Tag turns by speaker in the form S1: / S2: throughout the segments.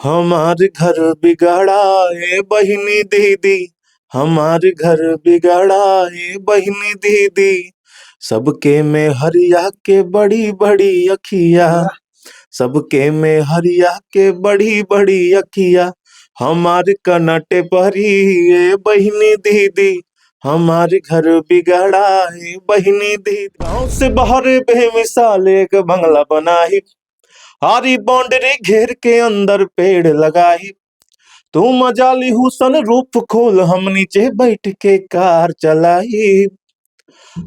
S1: हमारे घर बिगाड़ा ए बहिनी दीदी, हमारे घर बिगाड़ा ए बहिनी दीदी, सबके में हरिया के बड़ी बड़ी अखिया, सबके में हरिया के बड़ी बड़ी अखिया, हमारे कनाटे परी ए बहिनी दीदी, हमारे घर बिगाड़ा ए बहिनी दीदी। गांव से बाहर बेमिसाल एक बंगला बनाई, हारी बाउंड्री घेर के अंदर पेड़ लगाई, तू मजाली हुसन रूप खोल हम नीचे बैठ के कार चलाई,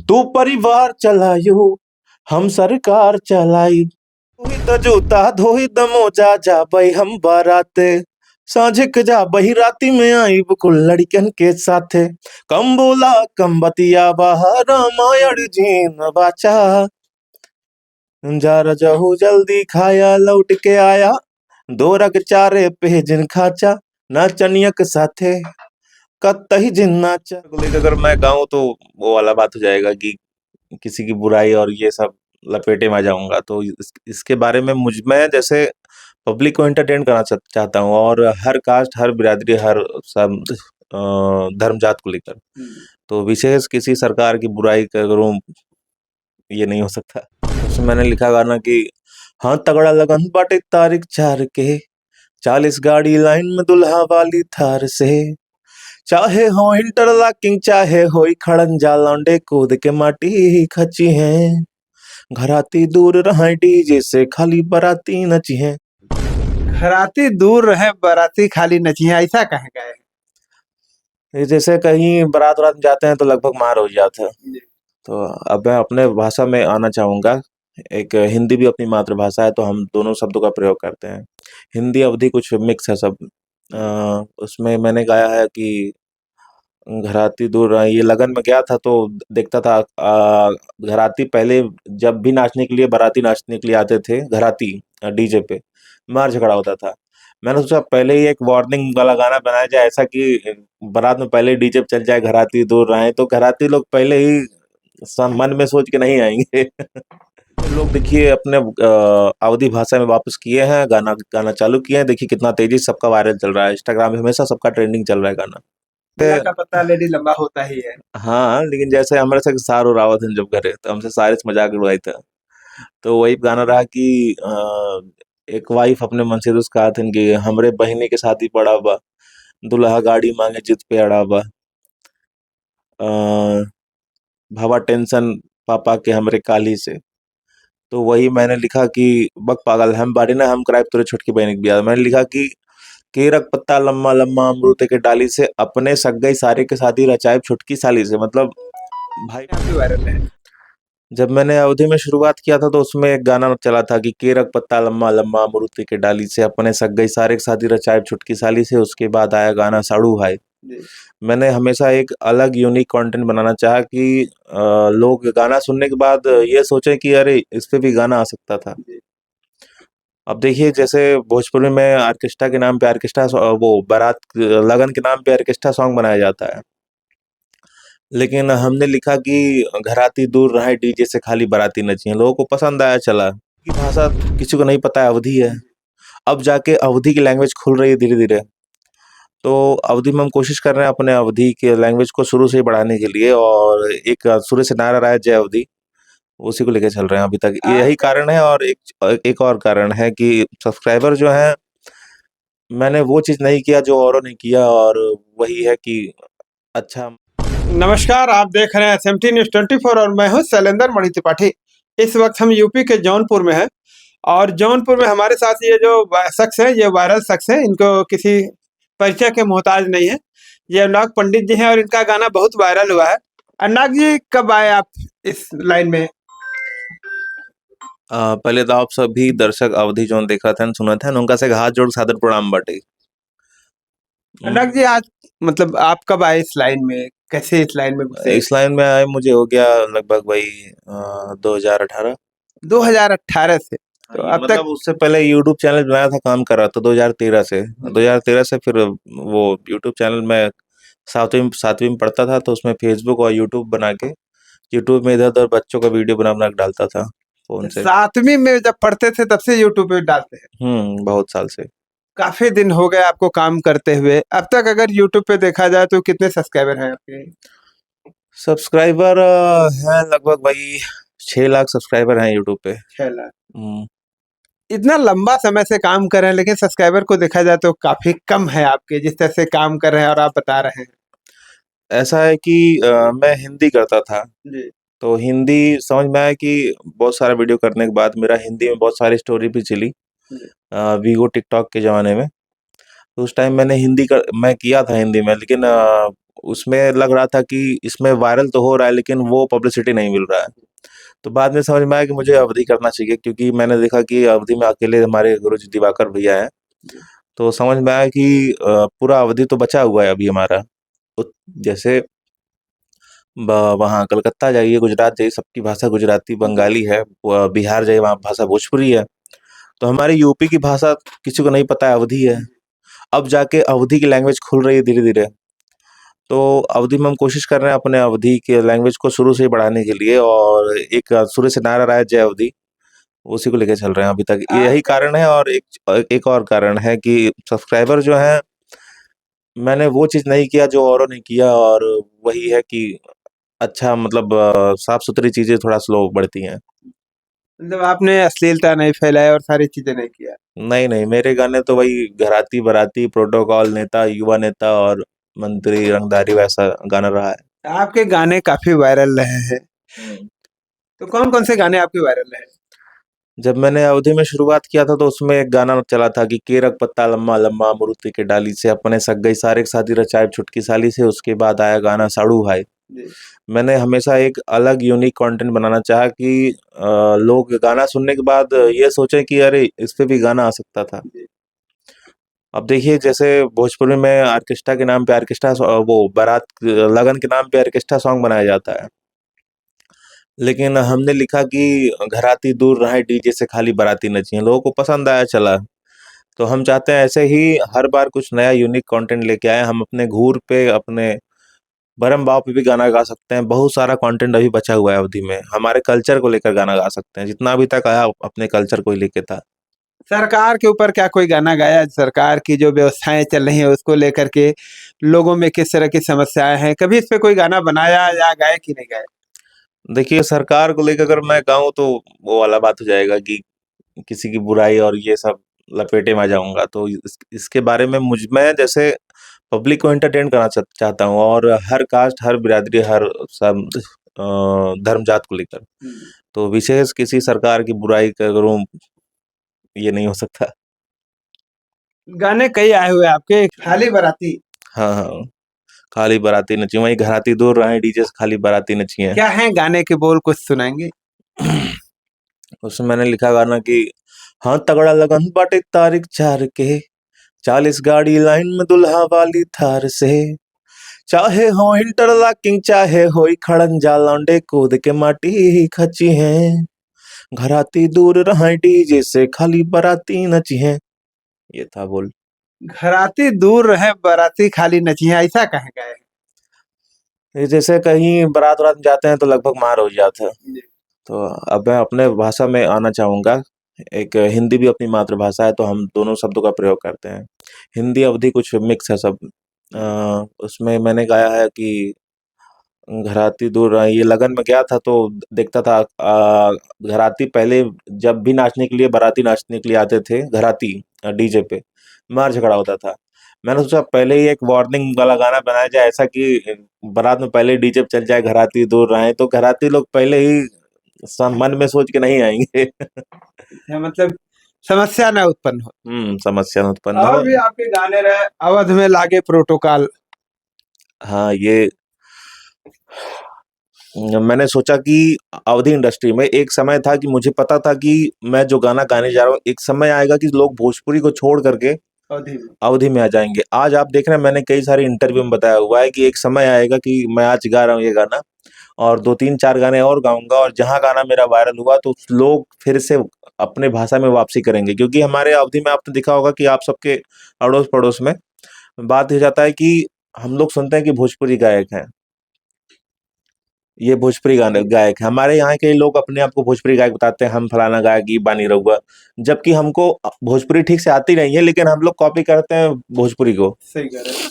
S1: तू परिवार चलायू हम सरकार चलाई, धोई द जूता धोई द मोजा जा बई हम बाराते, साझिक जा बही राती में आई कुल लड़कन के साथे, कम बोला कम बतिया बाहर रामायण जीन बाचा, जा रजहू जल्दी खाया लौट के आया, दो रग चारे पे जिन खाचा, नाचनियक साथे कतही जिन नाचा। अगर मैं गाऊं तो वो वाला बात हो जाएगा कि किसी की बुराई और ये सब लपेटे में जाऊंगा, तो इसके बारे में मैं जैसे पब्लिक को एंटरटेन करना चाहता हूँ, और हर कास्ट हर बिरादरी हर सब धर्म जात को लेकर, तो विशेष किसी सरकार की बुराई करूं ये नहीं हो सकता। उसमें मैंने लिखा गाना कि हाँ तगड़ा लगन बाटे तारीख 4 के, 40 गाड़ी लाइन में दुल्हा वाली थार से, चाहे हो इंटरलॉकिंग चाहे हो खड़ंजा लौंडे कूद के माटी ही खची है, घराती दूर रहे डीजे से खाली बराती नची है।
S2: घराती दूर रहे बाराती खाली नची है, ऐसा कहे गए?
S1: जैसे कहीं बारात वारात जाते हैं तो लगभग मार हो जाता है। तो अब मैं अपने भाषा में आना चाहूँगा। एक हिंदी भी अपनी मातृभाषा है, तो हम दोनों शब्दों का प्रयोग करते हैं। हिंदी अवधी कुछ मिक्स है सब। उसमें मैंने गाया है कि घराती दूर रहे, ये लगन में गया था तो देखता था घराती पहले जब भी नाचने के लिए बाराती नाचने के लिए आते थे घराती डीजे पे, मार झगड़ा होता था। मैंने सोचा पहले ही एक वार्निंग वाला गाना बनाया जाए, ऐसा कि बारात में पहले डीजे चल जाए घराती दूर रहे, तो घराती लोग पहले ही मन में सोच के नहीं आएंगे। लोग देखिए अपने अवधी भाषा में वापस किए हैं, गाना गाना चालू किए हैं, देखिए कितना तेजी से सबका वायरल चल रहा है, इंस्टाग्राम में हमेशा सबका ट्रेंडिंग चल रहा है गाना।
S2: का पता लेडी लंबा होता ही है।
S1: हाँ, लेकिन जैसे हमारे साथ सारू रावत जब करे तो हमसे सारे से मजाक उड़ाई था, तो वही गाना रहा कि एक वाइफ अपने मन से दोस्त कहा था कि हमरे बहिनी के शादी पड़ा बा, दुल्हा गाड़ी मांगे जिद पे अड़ा बा, भावा टेंशन पापा के हमरे काली से। तो वही मैंने लिखा कि बक पागल हम बाड़ी ना हम कराए तुरे छोटकी बहन के ब्याह। मैंने लिखा कि केरक पत्ता लम्मा लम्मा अमरूद के डाली से, अपने सग गई सारे के शादी रचाए छुटकी साली से। मतलब भाई
S2: वायरल है।
S1: जब मैंने अवधि में शुरुआत किया था तो उसमें एक गाना चला था कि केरक पत्ता लम्मा लम्मा अमरूद के डाली से, अपने सग गई सारे के शादी रचाए छुटकी साली से। उसके बाद आया गाना साड़ू भाई। मैंने हमेशा एक अलग यूनिक कंटेंट बनाना चाहा कि लोग गाना सुनने के बाद ये सोचे कि अरे इस पे भी गाना आ सकता था। अब देखिए जैसे भोजपुरी में ऑर्केस्ट्रा के नाम पे ऑर्केस्ट्रा वो बारात लगन के नाम पे ऑर्केस्ट्रा सॉन्ग बनाया जाता है, लेकिन हमने लिखा कि घराती दूर रहे डीजे से खाली बाराती नची है। लोगों को पसंद आया, चला। की भाषा किसी को नहीं पता है, अवधि है। अब जाके अवधि की लैंग्वेज खुल रही है धीरे धीरे, तो अवधि में हम कोशिश कर रहे हैं अपने अवधि के लैंग्वेज को शुरू से ही बढ़ाने के लिए, और एक शुरू से नारा रहा है जय अवधि, उसी को लेके चल रहे हैं अभी तक। यही कारण है, और एक और कारण है कि सब्सक्राइबर जो है, मैंने वो चीज नहीं किया जो औरों ने किया, और वही है कि अच्छा।
S2: नमस्कार, आप देख रहे हैं SMT न्यूज़ 24 और मैं हूं शैलेंद्र मणि त्रिपाठी। इस वक्त हम यूपी के जौनपुर में हैं, और जौनपुर में हमारे साथ ये जो शख्स हैं, ये वायरल शख्स हैं, इनको किसी परिचय के मोहताज नहीं है। ये अनुराग पंडित जी हैं और इनका गाना बहुत वायरल हुआ है। अनुराग जी, कब आए आप इस लाइन में?
S1: पहले तो आप सभी दर्शक अवधि जोन देखा था सुना था उनका से हाथ जोड़ सादर प्रणाम बाटे।
S2: अनुराग जी, आज मतलब आप कब आए इस लाइन में, कैसे इस लाइन में घुसे?
S1: इस लाइन में आए मुझे हो गया लगभग वही 2018।
S2: 2018 से? तो अब
S1: मतलब
S2: तक
S1: उससे पहले यूट्यूब चैनल बनाया था, काम कर रहा था 2013 से। 2013 से फिर वो यूट्यूब चैनल में सातवीं में पढ़ता था, तो उसमें फेसबुक और यूट्यूब बना के यूट्यूब में इधर उधर बच्चों का वीडियो बना बना के डालता था फोन से।
S2: 7वीं में जब पढ़ते थे तब से यूट्यूब पे डालते हैं?
S1: बहुत साल से।
S2: काफी दिन हो गए आपको काम करते हुए। अब तक अगर यूट्यूब पे देखा जाए तो कितने सब्सक्राइबर हैं आपके?
S1: सब्सक्राइबर हैं लगभग भाई 6 लाख सब्सक्राइबर हैं यूट्यूब पे।
S2: 6 लाख।
S1: हम्म,
S2: इतना लंबा समय से काम कर रहे हैं लेकिन सब्सक्राइबर को देखा जाए तो काफी कम है आपके, जिस तरह से काम कर रहे हैं और आप बता रहे हैं।
S1: ऐसा है कि मैं हिंदी करता था,
S2: जी।
S1: तो हिंदी समझ में आया कि बहुत सारा वीडियो करने के बाद मेरा हिंदी में बहुत सारी स्टोरी भी चली
S2: जी।
S1: वीगो टिकटॉक के ज़माने में। तो उस टाइम मैं किया था हिंदी में, लेकिन उसमें लग रहा था कि इसमें वायरल तो हो रहा है लेकिन वो पब्लिसिटी नहीं मिल रहा है। तो बाद में समझ में आया कि मुझे अवधि करना चाहिए, क्योंकि मैंने देखा कि अवधि में अकेले हमारे गुरुजी दिवाकर भैया हैं। तो समझ में आया कि पूरा अवधि तो बचा हुआ है अभी हमारा। जैसे वहाँ कलकत्ता जाइए, गुजरात जाइए, सबकी भाषा गुजराती बंगाली है। बिहार जाइए, वहाँ भाषा भोजपुरी है। तो हमारी यूपी की भाषा किसी को नहीं पता है, अवधि है। अब जाके अवधि की लैंग्वेज खुल रही है धीरे धीरे। तो अवधि में हम कोशिश कर रहे हैं अपने अवधि के लैंग्वेज को शुरू से ही बढ़ाने के लिए, और एक शुरू से नारा रहा है जय अवधि, उसी को लेके चल रहे हैं अभी तक। यही कारण है, और एक और कारण है कि सब्सक्राइबर जो है, मैंने वो चीज़ नहीं किया जो औरों ने किया, और वही है कि अच्छा मतलब साफ सुथरी चीजें थोड़ा स्लो बढ़ती हैं।
S2: मतलब आपने अश्लीलता नहीं फैलाया और सारी चीजें नहीं किया।
S1: नहीं नहीं, मेरे गाने तो वही घराती बराती, प्रोटोकॉल, नेता, युवा नेता और मंत्री रंगदारी, वैसा गाना रहा है।
S2: आपके गाने काफी वायरल रहे हैं, तो कौन कौन से गाने आपके वायरल रहे?
S1: जब मैंने अवधि में शुरुआत किया था तो उसमें एक गाना चला था कि केरक पत्ता लम्मा लम्मा अमरूती के डाली से, अपने सग गई सारे शादी रचाए छुटकी साली से। उसके बाद आया गाना साड़ू भाई।
S2: जी।
S1: मैंने हमेशा एक अलग यूनिक कंटेंट बनाना चाहा कि लोग गाना सुनने के बाद ये सोचें कि अरे इस पे भी गाना आ सकता था।
S2: जी।
S1: अब देखिए, जैसे भोजपुरी में ऑर्केस्ट्रा के नाम पे वो बारात लगन के नाम पे ऑर्केस्ट्रा सॉन्ग बनाया जाता है, लेकिन हमने लिखा कि घराती दूर रहे डीजे से, खाली बाराती नचिए। लोगों को पसंद आया, चला। तो हम चाहते हैं ऐसे ही हर बार कुछ नया यूनिक कंटेंट लेके आए। हम अपने घूर पे, अपने बरम बाव पे भी गाना गा सकते हैं। बहुत सारा कंटेंट अभी बचा हुआ है अवधि में। हमारे कल्चर को लेकर गाना गा सकते हैं, जितना अभी तक आया अपने कल्चर को ही लेके था।
S2: सरकार के ऊपर क्या कोई गाना गाया? सरकार की जो व्यवस्थाएं चल रही हैं उसको लेकर के लोगों में किस तरह की समस्याएं हैं, कभी इस पे कोई गाना बनाया या गाया कि नहीं गाया?
S1: देखिए, सरकार को लेकर अगर मैं गाऊं तो वो वाला बात हो जाएगा कि किसी की बुराई और ये सब लपेटे में आ जाऊंगा। तो इसके बारे में मैं जैसे पब्लिक को एंटरटेन करना चाहता हूँ, और हर कास्ट, हर बिरादरी, हर सब धर्म जात को लेकर। तो विशेष किसी सरकार की बुराई करूं, ये नहीं हो सकता।
S2: गाने कई आए हुए आपके, खाली बाराती।
S1: हाँ हाँ, खाली बाराती नचिए, वही घराती दूर रहे डीजे से, खाली बाराती नचिए।
S2: क्या है गाने के बोल, कुछ सुनाएंगे?
S1: उसमें मैंने लिखा गाना कि हाँ तगड़ा लगन बाटे तारीख 4 के, 40 गाड़ी लाइन में दुल्हा वाली थार से, चाहे हो इंटरलॉकिंग चाहे हो खड़ंजा, लौंडे कूद के माटी ही खची है, घराती दूर रहे डीजे से, खाली बाराती नची है। ये था बोल।
S2: घराती दूर रहे बाराती खाली नचिए, ऐसा कहे गए?
S1: ये जैसे कहीं बारात वारात में जाते हैं तो लगभग मार हो जाता है। तो अब मैं अपने भाषा में आना चाहूंगा। एक हिंदी भी अपनी मातृभाषा है, तो हम दोनों शब्दों का प्रयोग करते हैं। हिंदी अवधि कुछ मिक्स है सब। उसमें मैंने गाया है कि घराती दूर रही। ये लगन में गया था तो देखता था घराती पहले जब भी नाचने के लिए, बाराती नाचने के लिए आते थे घराती डीजे पे, मार झगड़ा होता था। मैंने सोचा पहले ही एक वार्निंग वाला गाना बनाया जाए, ऐसा कि बारात में पहले डीजे पे चल जाए घराती दूर रहे, तो घराती लोग पहले ही मन में सोच के नहीं आएंगे।
S2: मतलब समस्या न उत्पन्न हो।
S1: समस्या उत्पन्न
S2: और
S1: हो।
S2: भी आपके गाने रहे, अवध में लागे प्रोटोकॉल।
S1: हाँ, ये मैंने सोचा कि अवधि इंडस्ट्री में एक समय था कि मुझे पता था कि मैं जो गाना गाने जा रहा हूँ, एक समय आएगा कि लोग भोजपुरी को छोड़ करके अवधि में आ जाएंगे। आज आप देख रहे हैं, मैंने कई सारे इंटरव्यू में बताया हुआ है कि एक समय आएगा कि मैं आज गा रहा हूँ ये गाना, और 2 3 4 गाने और गाऊंगा, और जहां गाना मेरा वायरल हुआ तो लोग फिर से अपने भाषा में वापसी करेंगे। क्योंकि हमारे अवधि में आपने देखा होगा कि आप सबके अड़ोस पड़ोस में बात हो जाता है कि हम लोग सुनते हैं कि भोजपुरी गायक हैं। ये भोजपुरी गाने गायक है। हमारे यहाँ के लोग अपने आप को भोजपुरी गायक बताते हैं, हम फलाना गायक ये बानी रहुआ, जबकि हमको भोजपुरी ठीक से आती नहीं है, लेकिन हम लोग कॉपी करते हैं भोजपुरी को।
S2: सही कह रहे हैं।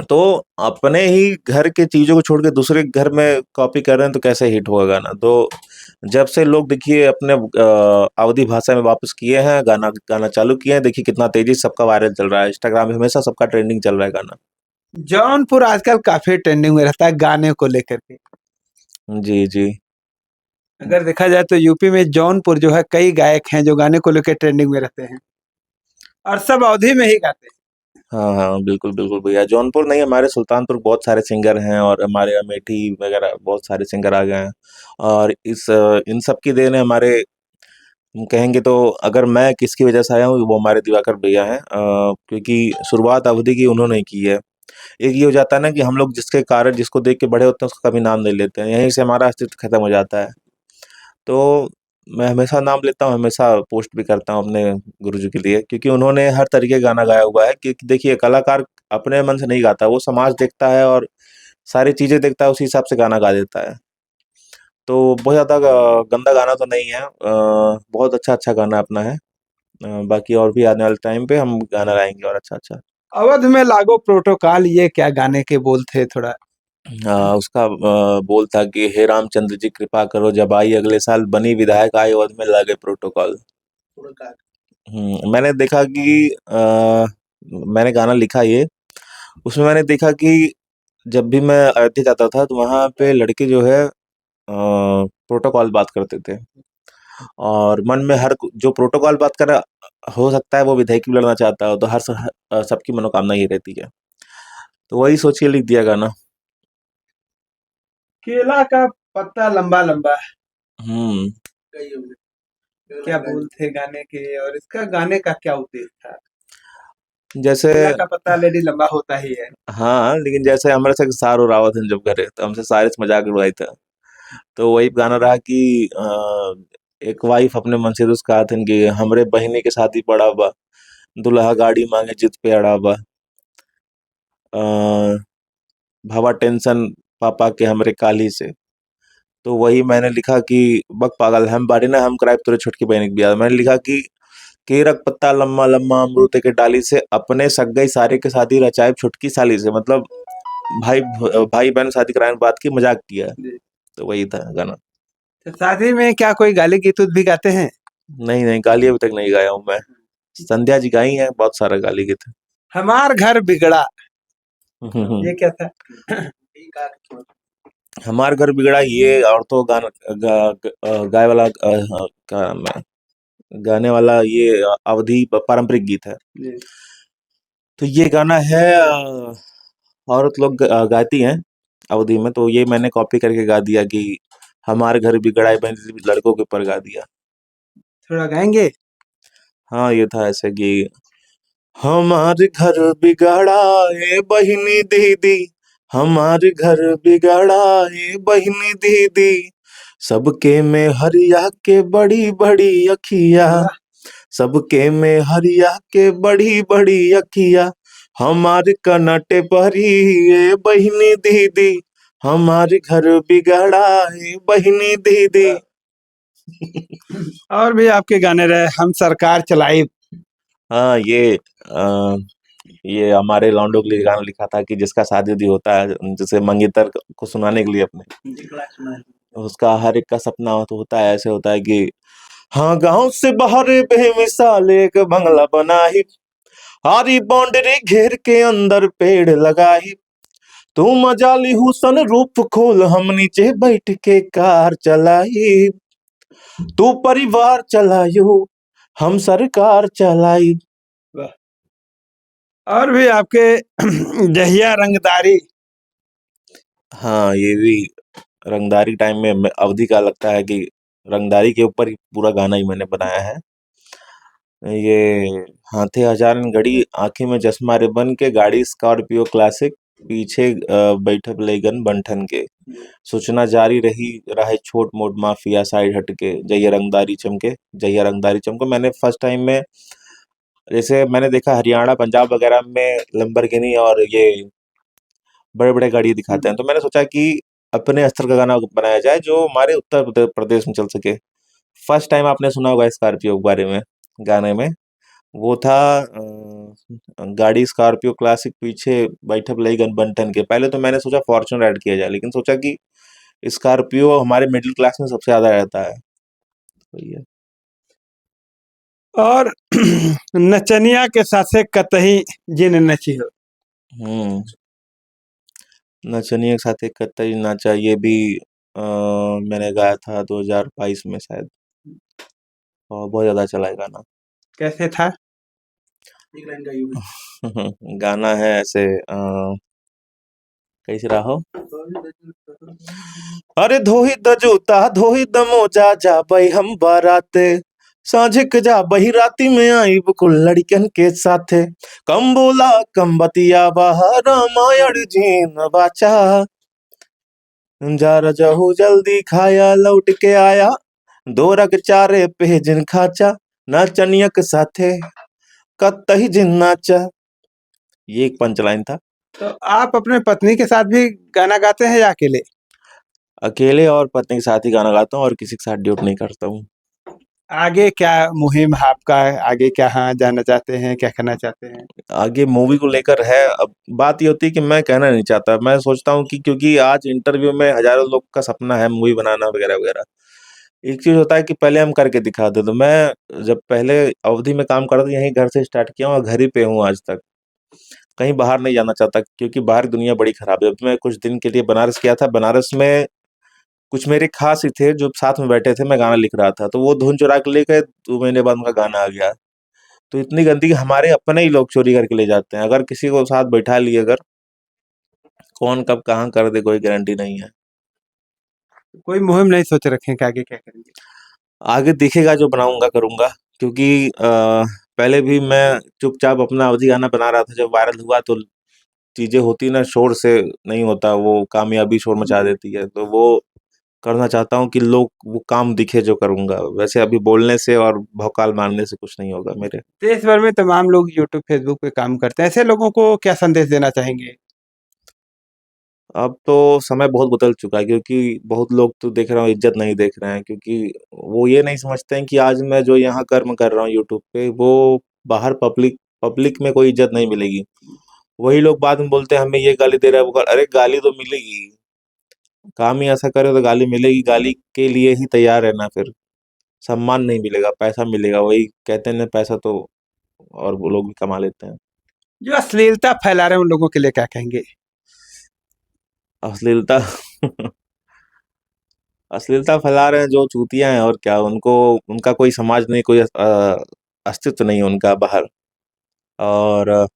S1: तो अपने ही घर के चीजों को छोड़ के दूसरे के घर में कॉपी कर रहे हैं तो कैसे हिट होगा गाना। तो जब से लोग देखिए अपने अवधी भाषा में वापस किए हैं, गाना गाना चालू किए हैं, देखिए कितना तेजी से सबका वायरल चल रहा है, इंस्टाग्राम में हमेशा सबका ट्रेंडिंग चल रहा है गाना।
S2: जौनपुर आजकल काफी ट्रेंडिंग में रहता है गाने को लेकर के।
S1: जी जी।
S2: अगर देखा जाए तो यूपी में जौनपुर जो है कई गायक हैं जो गाने को लेकर ट्रेंडिंग में रहते हैं और सब अवधि में ही गाते हैं।
S1: हाँ हाँ बिल्कुल बिल्कुल भैया, जौनपुर नहीं हमारे सुल्तानपुर बहुत सारे सिंगर हैं, और हमारे अमेठी वगैरह बहुत सारे सिंगर आ गए हैं। और इन सब की देन है हमारे, हम कहेंगे तो अगर मैं किसकी वजह से आया हूँ वो हमारे दिवाकर भैया हैं, क्योंकि शुरुआत अवधि की उन्होंने की है। एक ये हो जाता है ना कि हम लोग जिसके कारण जिसको देख के बड़े होते हैं उसका कभी नाम नहीं लेते हैं, यहीं से हमारा अस्तित्व खत्म हो जाता है। तो मैं हमेशा नाम लेता हूँ, हमेशा पोस्ट भी करता हूँ अपने गुरुजी के लिए, क्योंकि उन्होंने हर तरीके का गाना गाया हुआ है। क्योंकि देखिए कलाकार अपने मन से नहीं गाता, वो समाज देखता है और सारी चीजें देखता है, उसी हिसाब से गाना गा देता है। तो बहुत ज्यादा गंदा गाना तो नहीं है, बहुत अच्छा अच्छा गाना अपना है। बाकी और भी आने वाले टाइम पे हम गाना गाएंगे और अच्छा अच्छा।
S2: अवध में लागो प्रोटोकॉल, ये क्या गाने के बोल थे थोड़ा?
S1: उसका बोल था कि हे रामचंद्र जी कृपा करो, जब आई अगले साल बनी विधायक आए अवध में लागे प्रोटोकॉल। मैंने देखा कि मैंने गाना लिखा ये, उसमें मैंने देखा कि जब भी मैं अयोध्या जाता था तो वहां पे लड़के जो है प्रोटोकॉल बात करते थे, और मन में जो प्रोटोकॉल बात कर रहा हो सकता है वो विधायक भी लड़ना चाहता हो, तो सबकी मनोकामना ये रहती है। तो वही सोचिए लिख दिया गाना।
S2: केला का पत्ता लंबा लंबा,
S1: हम्म।
S2: क्या बोल थे गाने के और इसका गाने का क्या उद्देश्य था?
S1: जैसे
S2: केला का पत्ता लेडी लंबा होता ही है।
S1: हाँ, लेकिन जैसे हमारे साथ सार और रावत जब करे तो हमसे सारे से मजाक उड़ाई था। तो वही गाना रहा कि एक वाइफ अपने मन से तो कहा था कि हमरे बहनी के शादी पड़ा बा, दुल्हा गाड़ी मांगे जिद पे अड़ा बा, भावा टेंशन पापा के हमरे काली से। तो वही मैंने लिखा कि बक पागल हम बाड़ी ना हम कराए तुरे छोटकी बहन के बियाह। मैंने लिखा कि केरक पत्ता लम्मा लम्मा अमरूद के डाली से, अपने सग गई सारे के शादी रचाए छुटकी साली से। मतलब भाई भाई बहन शादी कराने की बात की, मजाक किया है।
S2: जी।
S1: तो वही था गाना।
S2: तो शादी में क्या कोई गाली गीत भी गाते हैं?
S1: नहीं नहीं, गाली अभी तक नहीं गाया हूँ मैं। संध्या जी गाई हैं बहुत सारा गाली गीत।
S2: हमार घर बिगड़ा, ये क्या था?
S1: हमार घर बिगड़ा ये और तो गाना गाय वाला क्या नाम है, गाने वाला ये अवधि पारंपरिक गीत है।
S2: जी।
S1: तो ये गाना है औरत लोग गाती हैं अवधि में, तो ये मैंने कॉपी करके गा दिया कि हमारे घर बिगड़ा है, मैंने लड़कों के ऊपर गा दिया।
S2: थोड़ा गाएंगे?
S1: हाँ ये था ऐसे कि हमारे घर बिगड़ा है बहिनी दीदी, हमारे घर बिगड़ा है बहिनी दीदी, सबके में हरिया के बड़ी बड़ी अखिया, सबके में हरिया के बड़ी बड़ी अखिया, हमारे कनाटे परी है बहिनी दीदी, हमारे घर बिगड़ा है बहिनी दीदी।
S2: और भी आपके गाने रहे, हम सरकार चलाई।
S1: हाँ ये हमारे लॉन्डो के लिए गाना लिखा था कि जिसका शादी उदी होता है, जैसे मंगेतर को सुनाने के लिए अपने, उसका हर एक का सपना तो होता है, ऐसे होता है कि हाँ गांव से बाहर बेमिसाल एक बंगला बनाई, हारी बाउंड्री घेर के अंदर पेड़ लगाई, तू मजाली हुसन रूप खोल हम नीचे बैठ के कार चलाई, तू परिवार चलायो हम सरकार चलाई।
S2: और भी आपके जहिया रंगदारी।
S1: हाँ ये भी रंगदारी टाइम में अवधि का लगता है कि रंगदारी के ऊपर ही पूरा गाना ही मैंने बनाया है। ये हाथे हजारन घड़ी आंखें में चश्मा रे बन के, गाड़ी स्कॉर्पियो क्लासिक, पीछे बैठक लेगन बंठन के, सूचना जारी रही रहे छोट मोट माफिया साइड हटके, जय रंगदारी चमके जय रंगदारी चमके। मैंने फर्स्ट टाइम में जैसे मैंने देखा हरियाणा पंजाब वगैरह में लंबरगिनी और ये बड़े बड़े गाड़ी दिखाते हैं, तो मैंने सोचा कि अपने स्तर का गाना बनाया जाए जो हमारे प्रदेश में चल सके। फर्स्ट टाइम आपने सुना होगा स्कॉर्पियो के बारे में गाने में, वो था गाड़ी स्कॉर्पियो क्लासिक पीछे बैठे लइकन बन-ठन के। पहले तो मैंने सोचा फॉर्च्यूनर ऐड किया जाए, लेकिन सोचा कि स्कॉर्पियो हमारे मिडिल क्लास में सबसे ज़्यादा रहता है। वही है।
S2: और नचनिया के साथे कतही जिन नची हो।
S1: हुँ। नचनिया के साथ एक कतई नाचा, ये भी मैंने गाया था 2022 में शायद, और बहुत ज़्यादा चला है गाना।
S2: कैसे था?
S1: गाना है ऐसे कैसे रहा हो? अरे धोही द जूता धोही द मोजा जाबई हम बाराते, साझिक जाबई राती में आई कुल लड़कन के साथे, कम बोला कम बतिया बहा रामायण जीन बाचा, जा रजहू जल्दी खाया लौट के आया, दो रग चारे पे जिन खाचा, नाचनियक साथे कतही जिन नाचा। ये एक पंच लाइन था।
S2: तो आप अपने पत्नी के साथ भी गाना गाते हैं या अकेले?
S1: अकेले और पत्नी के साथ ही गाना गाता हूँ और किसी के साथ ड्यूट नहीं करता हूँ।
S2: आगे क्या मुहिम है आपका? आगे क्या हाँ जाना चाहते हैं, क्या करना चाहते हैं?
S1: आगे मूवी को लेकर है। अब बात ये होती है कि मैं कहना नहीं चाहता। मैं सोचता हूँ कि क्योंकि आज इंटरव्यू में हज़ारों लोग का सपना है मूवी बनाना वगैरह-वगैरह। एक चीज़ होता है कि पहले हम करके दिखा दें। तो मैं जब पहले अवधि में काम करता था यहीं घर से स्टार्ट किया हूँ और घर ही पे हूँ आज तक। कहीं बाहर नहीं जाना चाहता क्योंकि बाहर की दुनिया बड़ी खराब है। अब मैं कुछ दिन के लिए बनारस गया था। बनारस में कुछ मेरे खास ही थे जो साथ में बैठे थे, मैं गाना लिख रहा था। तो वो धुन चुरा के ले गए, 2 महीने बाद उनका गाना आ गया। तो इतनी गंदगी हमारे अपने ही लोग चोरी करके ले जाते हैं। अगर किसी को साथ बैठा लिए अगर, कौन कब कहाँ कर दे कोई गारंटी नहीं है।
S2: कोई मुहिम नहीं सोच रखे कि आगे क्या करेंगे?
S1: आगे दिखेगा जो बनाऊँगा करूँगा, क्योंकि पहले भी मैं चुपचाप अपना अवधी गाना बना रहा था। जब वायरल हुआ तो चीज़ें होती ना शोर से नहीं होता, वो कामयाबी शोर मचा देती है। तो वो करना चाहता हूँ कि लोग वो काम दिखे जो करूँगा। वैसे अभी बोलने से और भौकाल मारने से कुछ नहीं होगा मेरे।
S2: देश भर में तमाम लोग यूट्यूब, फेसबुक पे काम करते हैं। ऐसे लोगों को क्या संदेश देना चाहेंगे?
S1: अब तो समय बहुत बदल चुका है क्योंकि बहुत लोग तो देख रहा हूँ इज़्ज़त नहीं देख रहे हैं, क्योंकि वो ये नहीं समझते हैं कि आज मैं जो यहाँ कर्म कर रहा हूँ यूट्यूब पे, वो बाहर पब्लिक पब्लिक में कोई इज़्ज़त नहीं मिलेगी। वही लोग बाद में बोलते हैं हमें ये गाली दे रहा है, वो अरे गाली तो मिलेगी। काम ही ऐसा करे तो गाली मिलेगी, गाली के लिए ही तैयार रहना फिर। सम्मान नहीं मिलेगा, पैसा मिलेगा। वही कहते हैं ना, पैसा तो और वो लोग भी कमा लेते हैं।
S2: जो अश्लीलता फैला रहे हैं उन लोगों के लिए क्या कहेंगे?
S1: अश्लीलता अश्लीलता फैला रहे हैं जो चूतिया हैं, और क्या। उनको उनका कोई समाज नहीं, कोई अस्तित्व नहीं है उनका बाहर। और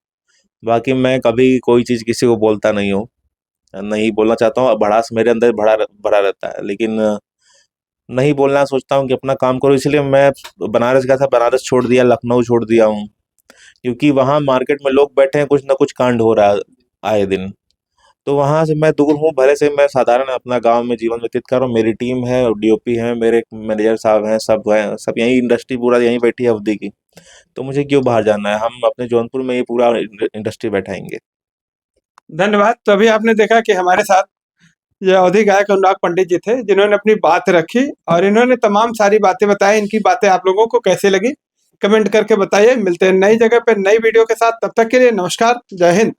S1: बाकी मैं कभी कोई चीज़ किसी को बोलता नहीं हूँ, नहीं बोलना चाहता हूँ। भड़ास मेरे अंदर भरा रहता है, लेकिन नहीं बोलना, सोचता हूँ कि अपना काम करूँ। इसलिए मैं बनारस गया था, बनारस छोड़ दिया, लखनऊ छोड़ दिया हूँ, क्योंकि वहाँ मार्केट में लोग बैठे हैं, कुछ ना कुछ कांड हो रहा है आए दिन। तो वहाँ से मैं दूर हूँ, भले से मैं साधारण अपना गाँव में जीवन व्यतीत कर रहा हूँ। मेरी टीम है और डीओपी हैं, मेरे मैनेजर साहब हैं, सब यहीं, इंडस्ट्री पूरा यहीं बैठी है अवधि की। तो मुझे क्यों बाहर जाना है, हम अपने जौनपुर में ही पूरा इंडस्ट्री बैठाएँगे।
S2: धन्यवाद। तो अभी आपने देखा कि हमारे साथ ये अवधी गायक अनुराग पंडित जी थे, जिन्होंने अपनी बात रखी और इन्होंने तमाम सारी बातें बताई। इनकी बातें आप लोगों को कैसे लगी, कमेंट करके बताइए। मिलते हैं नई जगह पे नई वीडियो के साथ। तब तक के लिए नमस्कार, जय हिंद।